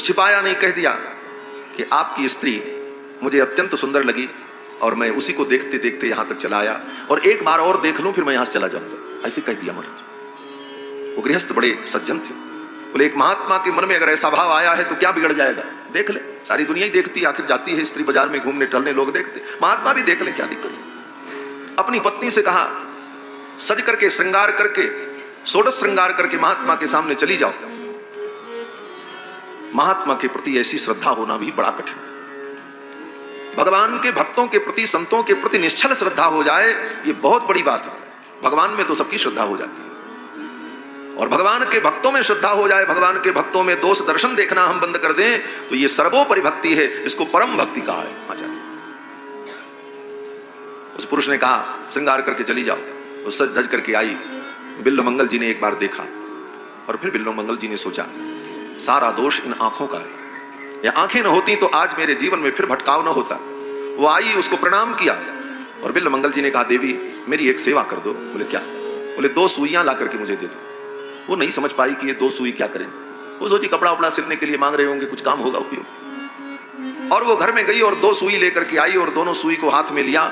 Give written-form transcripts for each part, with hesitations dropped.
छिपाया नहीं, कह दिया कि आपकी स्त्री मुझे अत्यंत सुंदर लगी और मैं उसी को देखते देखते यहाँ तक चला आया, और एक बार और देख लूं फिर मैं यहाँ से चला जाऊंगा, ऐसे कह दिया महाराज। वो गृहस्थ बड़े सज्जन थे। बोले एक महात्मा के मन में अगर ऐसा भाव आया है तो क्या बिगड़ जाएगा, देख ले, सारी दुनिया ही देखती है, आखिर जाती है स्त्री बाजार में घूमने टहलने, लोग देखते, महात्मा भी देख ले, क्या दिक्कत है। अपनी पत्नी से कहा सज करके श्रृंगार करके षोडश श्रृंगार करके महात्मा के सामने चली जाओ। महात्मा के प्रति ऐसी श्रद्धा होना भी बड़ा कठिन है। भगवान के भक्तों के प्रति, संतों के प्रति निश्चल श्रद्धा हो जाए, ये बहुत बड़ी बात है। भगवान में तो सबकी श्रद्धा हो जाती है, और भगवान के भक्तों में श्रद्धा हो जाए, भगवान के भक्तों में दोष दर्शन देखना हम बंद कर दें, तो ये सर्वोपरि भक्ति है, इसको परम भक्ति कहा है आचार्य। उस पुरुष ने कहा श्रृंगार करके चली जाओ, वो सज धज करके आई। बिल्वमंगल जी ने एक बार देखा, और फिर बिल्वमंगल जी ने सोचा सारा दोष इन आंखों का है, ये आंखें न होती तो आज मेरे जीवन में फिर भटकाव न होता। वो आई, उसको प्रणाम किया, और बिल्वमंगल जी ने कहा देवी मेरी एक सेवा कर दो। बोले क्या? बोले 2 सुइयां ला करके मुझे दे दो। वो नहीं समझ पाई कि ये 2 सुई क्या करें। वो सोची कपड़ा उपड़ा सिलने के लिए मांग रहे होंगे, कुछ काम होगा उपयोग। और वो घर में गई और 2 सुई लेकर के आई, और दोनों सुई को हाथ में लिया,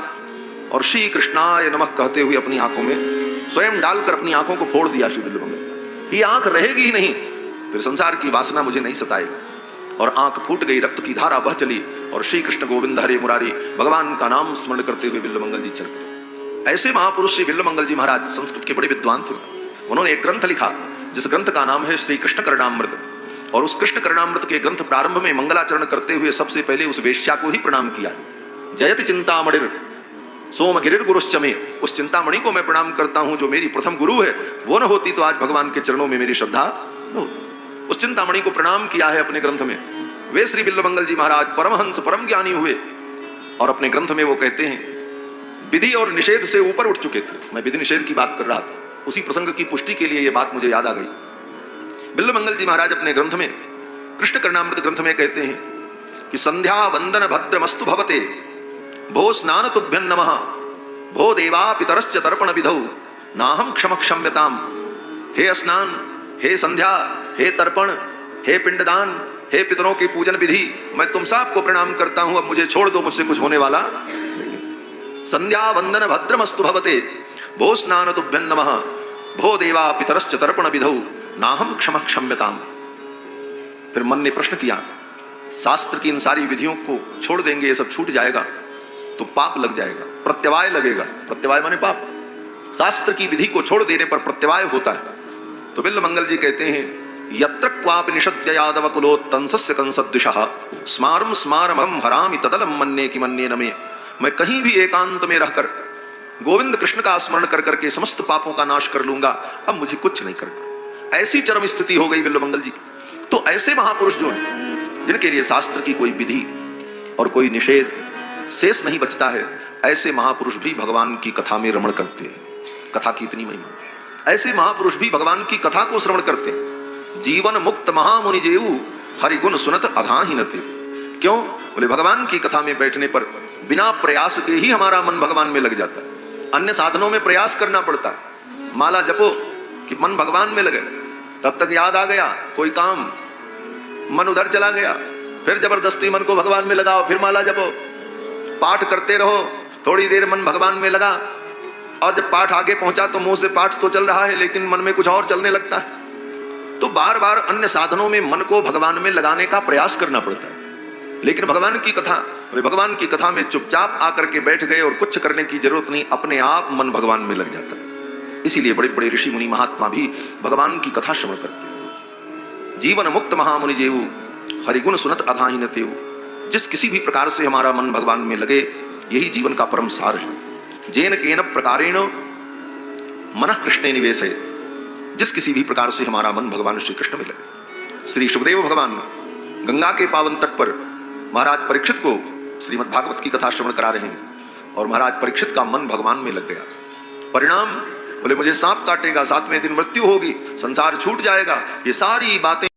और श्री कृष्णाय नमः कहते हुए अपनी आंखों में स्वयं डालकर अपनी आंखों को फोड़ दिया। श्री बिल्वमंगल, ये आंख रहेगी ही नहीं, फिर संसार की वासना मुझे नहीं सताएगी। और आंख फूट गई, रक्त की धारा बह चली, और श्री कृष्ण गोविंद हरे मुरारी भगवान का नाम स्मरण करते हुए बिल्वमंगल जी चलते। ऐसे महापुरुष श्री बिल्वमंगल जी महाराज संस्कृत के बड़े विद्वान थे। उन्होंने एक ग्रंथ लिखा जिस ग्रंथ का नाम है श्री कृष्ण करणामृत, और उस कृष्ण करणामृत के ग्रंथ प्रारंभ में मंगलाचरण करते हुए सबसे पहले उस वेश्या को ही प्रणाम किया। जयति चिंतामणिर सोम गिरिर गुरुश्च मे, उस चिंतामणि को मैं प्रणाम करता हूं जो मेरी प्रथम गुरु है, वो न होती तो आज भगवान के चरणों में मेरी श्रद्धा न होती। उस चिंतामणि को प्रणाम किया है अपने ग्रंथ में। वे श्री बिल्वमंगल जी महाराज परमहंस परम ज्ञानी हुए, और अपने ग्रंथ में वो कहते हैं विधि और निषेध से ऊपर उठ चुके थे। मैं विधि निषेध की बात कर रहा था, उसी प्रसंग की पुष्टि के लिए ये बात मुझे याद आ गई। बिल्वमंगल जी महाराज अपने ग्रंथ में कृष्ण करणामृत ग्रंथ में कहते हैं कि संध्या वंदन भद्रमस्तु भवते, भो स्नान तुभ्यं नमः, भो देवा पितरश्च तर्पण विधौ, नाहं क्षम क्षम्यताम। हे स्नान, हे संध्या, हे तर्पण, हे पिंडदान, हे पितरों की पूजन विधि, मैं तुम सबको प्रणाम करता हूं, अब मुझे छोड़ दो, मुझसे कुछ होने वाला नहीं। संध्या वंदन भद्रमस्तु भवते, भो स्नान तुभ्यं नमः, भो देवा पितरश्च तर्पण विधौ, नाहं क्षम क्षम्यताम। फिर मन ने प्रश्न किया, शास्त्र की इन सारी विधियों को छोड़ देंगे, ये सब छूट जाएगा तो पाप लग जाएगा, प्रत्यवाय लगेगा। प्रत्यवाय माने पाप। शास्त्र की विधि को छोड़ देने पर प्रत्यवाय होता है। तो बिल्वमंगल जी कहते हैं यत्र क्वापि निषद्य यादव कुलोत्तंसस्य कंसदृशः, स्मारं स्मारमहं हरामि तदलं मन्ये कि मन्ये न मे। मैं कहीं भी एकांत में रहकर गोविंद कृष्ण का स्मरण कर करके समस्त पापों का नाश कर लूंगा, अब मुझे कुछ नहीं करना। ऐसी चरम स्थिति हो गई बिल्वमंगल जी की। तो ऐसे महापुरुष जो हैं, जिनके लिए शास्त्र की कोई विधि और कोई निषेध शेष नहीं बचता है, ऐसे महापुरुष भी भगवान की कथा में रमण करते हैं। कथा की इतनी महिमा, ऐसे महापुरुष भी भगवान की कथा को श्रवण करते हैं। जीवन मुक्त महामुनि जेऊ हरिगुण सुनत अघाहीनते। क्यों? बोले भगवान की कथा में बैठने पर बिना प्रयास के ही हमारा मन भगवान में लग जाता है। अन्य साधनों में प्रयास करना पड़ता है। माला जपो कि मन भगवान में लगे, तब तक याद आ गया कोई काम, मन उधर चला गया, फिर जबरदस्ती मन को भगवान में लगाओ, फिर माला जपो। पाठ करते रहो, थोड़ी देर मन भगवान में लगा, और जब पाठ आगे पहुंचा तो मुंह से पाठ तो चल रहा है लेकिन मन में कुछ और चलने लगता है। तो बार बार अन्य साधनों में मन को भगवान में लगाने का प्रयास करना पड़ता है। लेकिन भगवान की कथा, भगवान की कथा में चुपचाप आकर के बैठ गए और कुछ करने की जरूरत नहीं, अपने आप मन भगवान में लग जाता है। इसीलिए बड़े बड़े ऋषि मुनि महात्मा भी भगवान की कथा श्रवण करते हैं। जीवन मुक्त महामुनि जेऊ हरिगुण सुनत अघाहीन तेऊ। जिस किसी भी प्रकार से हमारा मन भगवान में लगे, यही जीवन का परम सार है। जेन केन प्रकारेण मनः कृष्णे निवेशे। जिस किसी भी प्रकार से हमारा मन भगवान श्री कृष्ण में लगे। श्री सुखदेव भगवान गंगा के पावन तट पर महाराज परीक्षित को श्रीमद् भागवत की कथा श्रवण करा रहे हैं, और महाराज परीक्षित का मन भगवान में लग गया। परिणाम, बोले मुझे सांप काटेगा, 7वें दिन मृत्यु होगी, संसार छूट जाएगा, ये सारी बातें